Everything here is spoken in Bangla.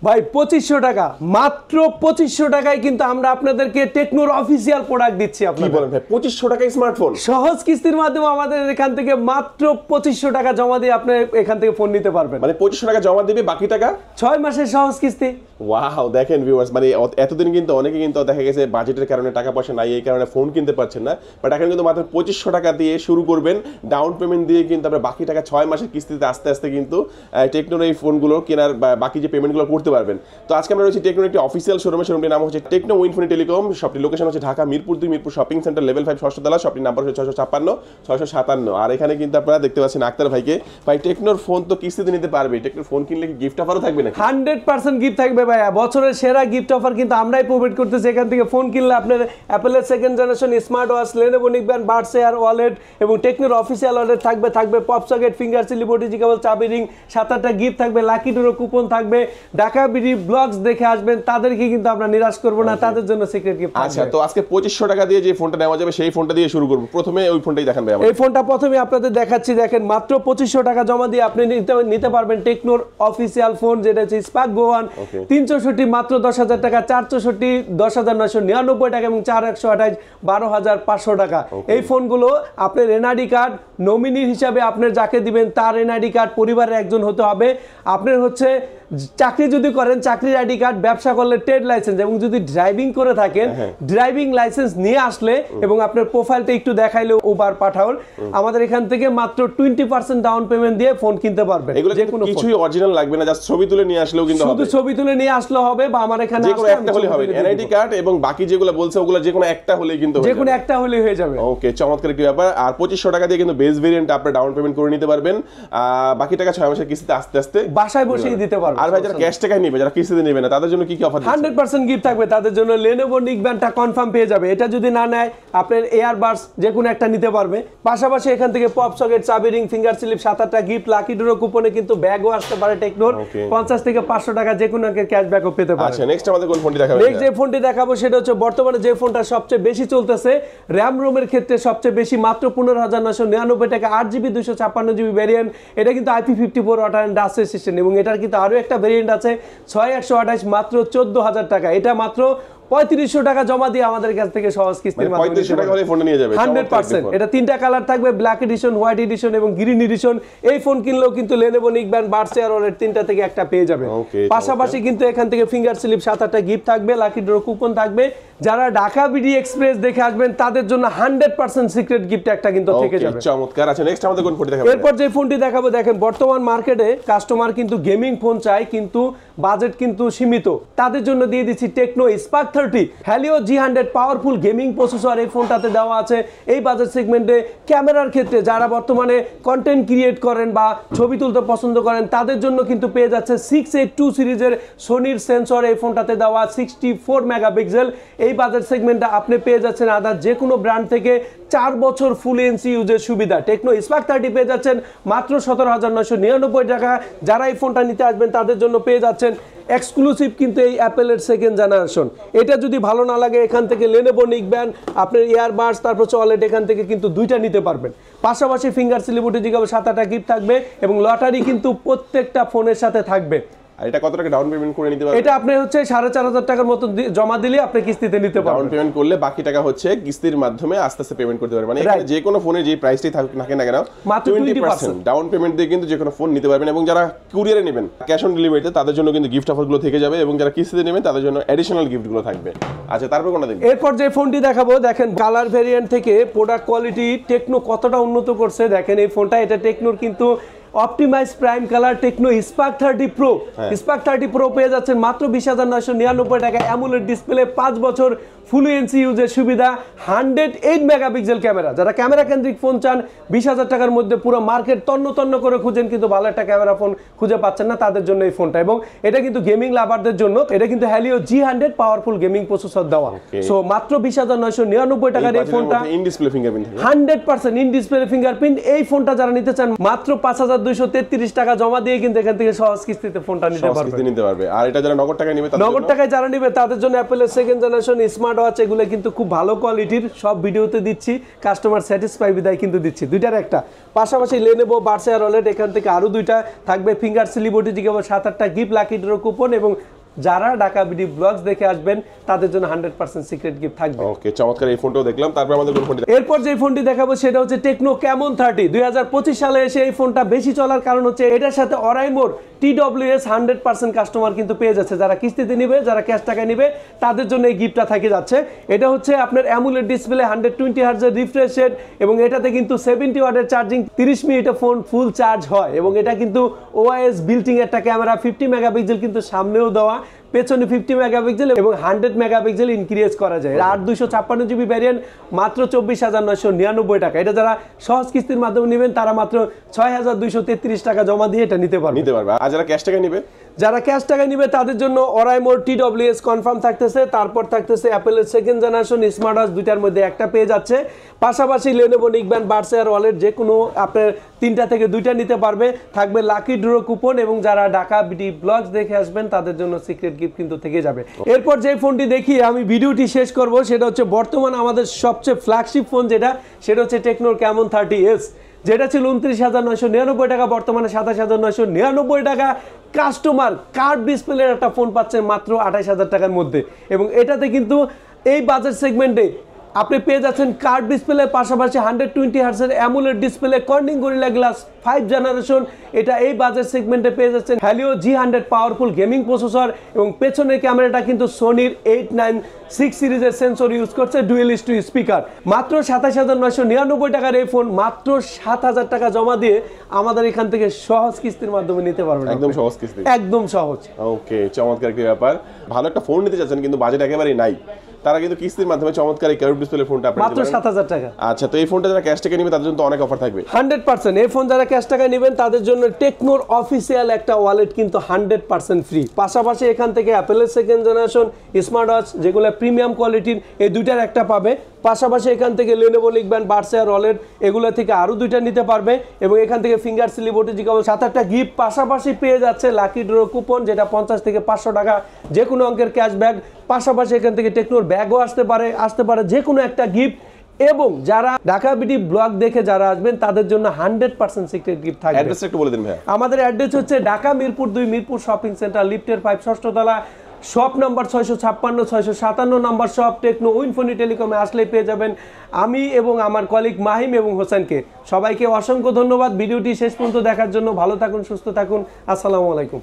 ভাই 2500 টাকা, মাত্র 2500 টাকায় কিন্তু আমরা আপনাদেরকে টেকনোর অফিসিয়াল প্রোডাক্ট দিচ্ছি। কি বলেন ভাই, 2500 টাকায় স্মার্টফোন সহজ কিস্তির মাধ্যমে আমাদের এখান থেকে মাত্র 2500 টাকা জমা দিয়ে আপনি এখান থেকে ফোন নিতে পারবেন। মানে 2500 টাকা জমা দিবে, বাকি টাকা 6 মাসের সহজ কিস্তি। ওয়াও, দেখেন ভিউয়ার্স, মানে এতদিন কিন্তু অনেকে কিন্তু দেখা গেছে বাজেটের কারণে টাকা পয়সা নাই, এই কারণে ফোন কিনতে পারছেন না। বাট এখন কিন্তু মাত্র 2500 টাকা দিয়ে শুরু করবেন, ডাউন পেমেন্ট দিয়ে কিন্তু আপনার বাকি টাকা 6 মাসের কিস্তিতে আস্তে আস্তে কিন্তু টেকনোর এই ফোনগুলো কেনার বাকি যে পেমেন্টগুলো করতে পারবেন। তো আজকে আমরা রয়েছি টেকনোর একটি অফিসিয়াল শোরুমের নাম হচ্ছে টেকনো উইনফিনি টেলিকম। শপটির লোকেশন হচ্ছে Dhaka Mirpur 2 Mirpur shopping centre level 5 ষষ্ঠ তলা। শপটির নাম্বার হচ্ছে 656-657। আর এখানে কিন্তু আপনারা দেখতে পাচ্ছেন আক্তার ভাইকে। ভাই টেকনোর ফোন তো কিস্তিতে নিতে পারবে, টেকনোর ফোন কিনলে কি গিফট অফারও থাকবে নাকি? 100% গিফট থাকবে ভাইয়া, বছরের সেরা গিফট অফার কিন্তু আমরাই প্রোভাইড করতেছি। এখান থেকে ফোন কিনলে আপনার অ্যাপেলের second generation smart watch, Lenovo neckband buds air wallet এবং টেকনোর অফিসিয়াল ওয়ালেট থাকবে পপ সকেট, ফিঙ্গার সিলি, ওটিজি কেবল, চাবি রিং, 7-8টা গিফট থাকবে, লাকি ড্র কুপন থাকবে। ঢাকা বিডি ব্লগস দেখে আসবেন, তাদেরকে কিন্তু আমরা নিরাশ করব না, তাদের জন্য সিক্রেট গিফট। আচ্ছা, তো আজকে 2500 টাকা দিয়ে যে ফোনটা নেওয়া যাবে সেই ফোনটা দিয়ে শুরু করব। প্রথমে ওই ফোনটাই দেখান ভাই। এই ফোনটা প্রথমে আপনাদের দেখাচ্ছি। দেখেন, মাত্র 2500 টাকা জমা দিয়ে আপনি নিতে পারবেন টেকনোর অফিসিয়াল ফোন, যেটা হচ্ছে স্পার্ক গো 1। 364 মাত্র 10,000 টাকা, 464 10,999 টাকা এবং 4128 12,500 টাকা। এই ফোনগুলো আপনার এনআইডি কার্ড, নমিনি হিসাবে আপনার যাকে দিবেন তার এনআইডি কার্ড পরিবারের একজন হতে হবে। আপনার হচ্ছে চাকরি যদি করেন চাকরির আইডি কার্ড, ব্যবসা করলে ট্রেড লাইসেন্স, এবং যদি ড্রাইভিং করে থাকেন ড্রাইভিং লাইসেন্স নিয়ে আসলে এবং আপনার প্রোফাইলটা একটু দেখাইলে উবার পাঠান, আমাদের এখান থেকে মাত্র 20% ডাউন পেমেন্ট দিয়ে ফোন কিনতে পারবেন। এগুলো যে কোনো কিছুই অরিজিনাল লাগবে না, জাস্ট ছবি তুলে নিয়ে আসলেও কিন্তু হবে। শুধু ছবি তুলে নিয়ে আসলে হবে, বা আমার এখানে যে কোনো একটা হলে হবে। এনআইডি কার্ড এবং বাকি যেগুলো বলছে ওগুলো যে কোনো একটা হলেই কিন্তু হবে, যে কোনো একটা হলেই হয়ে যাবে। ওকে, চমৎকার একটি ব্যাপার। আর 2500 টাকা দিয়ে কিন্তু বেস ভেরিয়েন্ট আপনারা ডাউন পেমেন্ট করে নিতে পারবেন, বাকি টাকা 6 মাসের কিস্তিতে আস্তে আস্তে বাসায় বসেই দিতে পারবেন। আর ভাই যারা ক্যাশ টাকা নিবে, যারা কিস্তিতে নেবে না, তাদের জন্য কি কি অফার দিচ্ছেন? 100% গিফট থাকবে তাদের জন্য। লেনোভো নিকব্যান্ডটা কনফার্ম পেয়ে যাবে, এটা যদি না নেয় আপনার এয়ারবাডস যে কোনো একটা নিতে পারবে। পাশাপাশি এখান থেকে পপ সকেট, চাবি রিং, ফিঙ্গার স্লিপ, 7-8টা গিফট, লাকি ড্র কুপনে কিন্তু ব্যাগও আসতে পারে টেকনোর। 50 থেকে 500 টাকা যে কোনো একটা ক্যাশব্যাকও পেতে পারে। আচ্ছা, নেক্সট আমাদের কোন ফোনটি দেখাবেন? নেক্সট যে ফোনটি দেখাবো সেটা হচ্ছে বর্তমানে যে ফোনটা সবচেয়ে বেশি চলতেছে, র‍্যাম রোমের ক্ষেত্রে সবচেয়ে বেশি, মাত্র 15,999 টাকা, 8GB 256GB ভ্যারিয়েন্ট। এটা কিন্তু IP54 water and dust resistant, এবং এটার কিন্তু আরো একটা ভ্যারিয়েন্ট আছে 6128, মাত্র 14,000 টাকা। এটা মাত্র 3500 টাকা জমা দিয়ে আমাদের কাছ থেকে সহজ কিস্তির মাধ্যমে 3500 টাকা হলে ফোনটা নিয়ে যাবে 100%। এটা 3টা কালার থাকবে, ব্ল্যাক এডিশন, হোয়াইট এডিশন এবং গ্রিন এডিশন। এই ফোন কিনলেও কিন্তু Lenovo neckband buds air wallet 3টা থেকে একটা পেয়ে যাবে। পাশাপাশি কিন্তু এখান থেকে ফিঙ্গার স্লিপ, 7-8টা গিফট থাকবে, লাকি ড্র কুপন থাকবে। যারা ঢাকা বিডি এক্সপ্রেস দেখে আসবেন তাদের জন্য 100% সিক্রেট গিফট একটা কিন্তু থেকে যাবে। চমৎকার। আচ্ছা, নেক্সট আমাদের কোন ফোনটি দেখাবো? এরপর যে ফোনটি দেখাবো, দেখেন বর্তমান মার্কেটে কাস্টমার কিন্তু গেমিং ফোন চায়, কিন্তু বাজেট কিন্তু সীমিত, তাদের জন্য দিয়ে দিচ্ছি techno Spark 30 Helio G100 powerful gaming processor এই ফোনটাতে দেওয়া আছে। এই বাজেট সেগমেন্টে ক্যামেরার ক্ষেত্রে যারা বর্তমানে কন্টেন্ট ক্রিয়েট করেন বা ছবি তুলতে পছন্দ করেন তাদের জন্য কিন্তু পেয়ে যাচ্ছে 682 সিরিজের সোনির সেন্সর এই ফোনটাতে দেওয়া, 64 মেগাপিক্সেল। এই বাজেট সেগমেন্টে আপনি পেয়ে যাচ্ছেন আদার যে কোনো ব্র্যান্ড থেকে 4 বছর ফুল এনসি ইউজের সুবিধা। টেকনো স্পার্ক 30 পেয়ে যাচ্ছেন মাত্র 17,999 টাকা। যারা এই ফোনটা নিতে আসবেন তাদের জন্য পেয়ে যাচ্ছেন এক্সক্লুসিভ কিন্তু এই অ্যাপেলের সেকেন্ড জেনারেশন। এটা যদি ভালো না লাগে এখান থেকে লেনোভো নিকব্যান্ড, আপনার ইয়ারবাডস, তারপর ওয়ালেট এখান থেকে কিন্তু 2টা নিতে পারবেন। পাশাপাশি ফিঙ্গার স্লিপ, ওটিজি কেবল, 7-8টা গিফট থাকবে এবং লটারি কিন্তু প্রত্যেকটা ফোনের সাথে থাকবে। আর এটা কত টাকা ডাউন পেমেন্ট করে নিতে পারবেন? এটা আপনি হচ্ছে 4,500 টাকার মতো জমা দিলে আপনি কিস্তিতে নিতে পারবেন। ডাউন পেমেন্ট করলে বাকি টাকা হচ্ছে কিস্তির মাধ্যমে আস্তে আস্তে পেমেন্ট করতে পারবেন। মানে এখানে যে কোনো ফোনের যে প্রাইসটাই থাকুক না কেন মাত্র 20% ডাউন পেমেন্ট দিয়ে কিন্তু যে কোনো ফোন নিতে পারবেন। এবং যারা কুরিয়ারে নেবেন ক্যাশ অন ডেলিভারিতে তাদের জন্য কিন্তু গিফট অফারগুলো থেকে যাবে, এবং যারা কিস্তিতে নেবেন তাদের জন্য অ্যাডিশনাল গিফটগুলো থাকবে। আচ্ছা, তারপর কোনটা দেখবেন? এরপর যে ফোনটি দেখাবো, দেখেন কালার ভেরিয়েন্ট থেকে প্রোডাক্ট কোয়ালিটি টেকনো কতটা উন্নত করছে। দেখেন এই ফোনটা, এটা টেকনোর কিন্তু optimise prime colour Tecno Spark 30 pro. Spark 30 pro পেয়ে যাচ্ছেন মাত্র 20,999 টাকা। অ্যামোলেড ডিসপ্লে, 5 বছর ফুল এনসি ইউজের সুবিধা, 108 মেগাপিক্সেল ক্যামেরা। যারা ক্যামেরা কেন্দ্রিক ফোন চান, 20,000 টাকার মধ্যে পুরো মার্কেট তন্ন করে খুঁজেন কিন্তু ভালো একটা ক্যামেরা ফোন খুঁজে পাচ্ছেন না, তাদের জন্য এই ফোনটা। এবং এটা কিন্তু গেমিং লাভারদের জন্য, এটা কিন্তু Helio G100 powerful gaming processor দেওয়া। সো মাত্র 20,999 টাকার এই ফোনটা in display fingerprint 100% in display fingerprint. এই ফোনটা যারা নিতে চান মাত্র 5,233 টাকা জমা দিয়ে কিন্তু এখান থেকে সহজ কিস্তিতে ফোনটা নিতে পারবে। আর এটা যারা নগদ টাকায় নেবে, নগদ টাকায় যারা নেবে তাদের জন্য অ্যাপেলের second generation smart smart watch এগুলো কিন্তু খুব ভালো কোয়ালিটির, সব ভিডিওতে দিচ্ছি, কাস্টমার স্যাটিসফাই বিদায় কিন্তু দিচ্ছি। দুইটার একটা, পাশাপাশি Lenovo Berkshire OLED, এখান থেকে আরও দুইটা থাকবে ফিঙ্গার স্লিপ কেবল 7-8টা গিফট লাকি ড্র কুপন, এবং যারা ঢাকা বিডি ব্লগস দেখে আসবেন তাদের জন্য 100% সিক্রেট গিফট থাকবে। ওকে, চমৎকার। এই ফোনটাও দেখলাম, তারপর আমাদের কোন ফোনটা? এরপর যে ফোনটি দেখাবো সেটা হচ্ছে টেকনো ক্যামন 30। 2025 সালে এসে এই ফোনটা বেশি চলার কারণ হচ্ছে এটার সাথে অরাইমোর TWS 100% কাস্টমার কিন্তু পেয়ে যাচ্ছে, যারা কিস্তিতে নিবে, যারা ক্যাশ টাকায় নিবে তাদের জন্য এই গিফটটা থেকে যাচ্ছে। এটা হচ্ছে আপনার অ্যামুলেট ডিসপ্লে, 120 হার্টজের রিফ্রেশ রেট, এবং এটাতে কিন্তু 70 ওয়াটের চার্জিং, 30 মিনিটে ফোন ফুল চার্জ হয়, এবং এটা কিন্তু OIS বিল্টিং একটা ক্যামেরা, 50 মেগাপিক্সেল কিন্তু সামনেও দেওয়া, পেছনে 50 মেগাপিক্সেল এবং 100 মেগাপিক্সেল ইনক্রিজ করা যায়। আর 256 জিবি ভ্যারিয়েন্ট মাত্র 24,999 টাকা। এটা যারা সহজ কিস্তির মাধ্যমে নেবেন তারা মাত্র 6,233 টাকা জমা দিয়ে এটা নিতে পারবে। আর যারা ক্যাশ টাকা নেবে, যারা ক্যাশ টাকা নিবে তাদের জন্য অরাইমোর TWS কনফার্ম থাকতেছে, তারপর থাকতেছে অ্যাপেলের সেকেন্ড জেনারেশন স্মার্ট ওয়াচ, দুইটার মধ্যে একটা পেয়ে যাচ্ছে, পাশাপাশি Lenovo নিকব্যান্ড Berkshire OLED, যে কোনো আপনার 3টা থেকে 2টা নিতে পারবে, থাকবে লাকি ড্র কুপন, এবং যারা ঢাকা বিডি ব্লগস দেখে আসবেন তাদের জন্য সিক্রেট গিফট কিন্তু থেকে যাবে। এরপর যে ফোনটি দেখি আমি ভিডিওটি শেষ করব সেটা হচ্ছে বর্তমান আমাদের সবচেয়ে ফ্ল্যাগশিপ ফোন যেটা, সেটা হচ্ছে টেকনোর ক্যামন 30s, যেটা ছিল 29,999 টাকা, বর্তমানে 27,999 টাকা। কাস্টমার কার্ড ডিসপ্লের একটা ফোন পাচ্ছেন মাত্র 28,000 টাকার মধ্যে, এবং এটাতে কিন্তু এই বাজেট সেগমেন্টে আপনি পেয়ে যাচ্ছেন কার্ড ডিসপ্লের পাশাপাশি 120 হার্টজের AMOLED display, Corning Gorilla glass 5 generation, এটা এই বাজেট সেগমেন্টে পেয়ে যাচ্ছেন Helio G100 powerful gaming processor, এবং পেছনের ক্যামেরাটা কিন্তু সোনির 896 সিরিজের সেন্সর ইউজ করছে, ডুয়েল স্টু স্পিকার। মাত্র 27,999 টাকার এই ফোন মাত্র 7,000 টাকা জমা দিয়ে আমাদের এখান থেকে সহজ কিস্তির মাধ্যমে নিতে পারবেন, একদম সহজ কিস্তি, একদম সহজ। ওকে, চমৎকার একটি ব্যাপার। ভালো একটা ফোন নিতে চাচ্ছেন কিন্তু বাজেট একেবারেই নাই, তারা কিন্তু কিস্তির মাধ্যমে চমৎকার এই কার্ভ ডিসপ্লে ফোনটা আপনারা মাত্র 7,000 টাকা। আচ্ছা, তো এই ফোনটা যারা ক্যাশ টাকা নেবে তাদের জন্য তো অনেক অফার থাকবে। 100% এই ফোন যারা ক্যাশ টাকা নেবেন তাদের জন্য টেকনোর অফিসিয়াল একটা ওয়ালেট কিন্তু 100% ফ্রি। পাশাপাশি এখান থেকে অ্যাপেলের সেকেন্ড জেনারেশন স্মার্ট ওয়াচ, যেগুলো প্রিমিয়াম কোয়ালিটির, এই দুইটার একটা পাবে। পাশাপাশি এখান থেকে Lenovo নিকব্যান্ড Berkshire OLED, এগুলো থেকে আরও দুইটা নিতে পারবে, এবং এখান থেকে ফিঙ্গার স্লিপ কেবল 7-8টা গিফট, পাশাপাশি পেয়ে যাচ্ছে লাকি ড্র কুপন, যেটা 50 থেকে 500 টাকা, যে কোনো অঙ্কের ক্যাশব্যাক। পাশাপাশি এখান থেকে টেকনোর ব্যাগও আসতে পারে যে কোনো একটা গিফট, এবং যারা ঢাকা বিডি ব্লগ দেখে যারা আসবেন তাদের জন্য 100% সিক্রেট গিফট থাকবে। অ্যাড্রেসটা একটু বলে দিন ভাই। আমাদের অ্যাড্রেস হচ্ছে ঢাকা মিরপুর 2 মিরপুর শপিং সেন্টার, লিফটের 5 ষষ্ঠ তলা, shop number 656, 657 number shop. Tecno উইনফোনি টেলিকমে আসলেই পেয়ে যাবেন আমি এবং আমার কলিগ মাহিম এবং হোসেনকে। সবাইকে অসংখ্য ধন্যবাদ ভিডিওটি শেষ পর্যন্ত দেখার জন্য। ভালো থাকুন, সুস্থ থাকুন, আসসালামু আলাইকুম।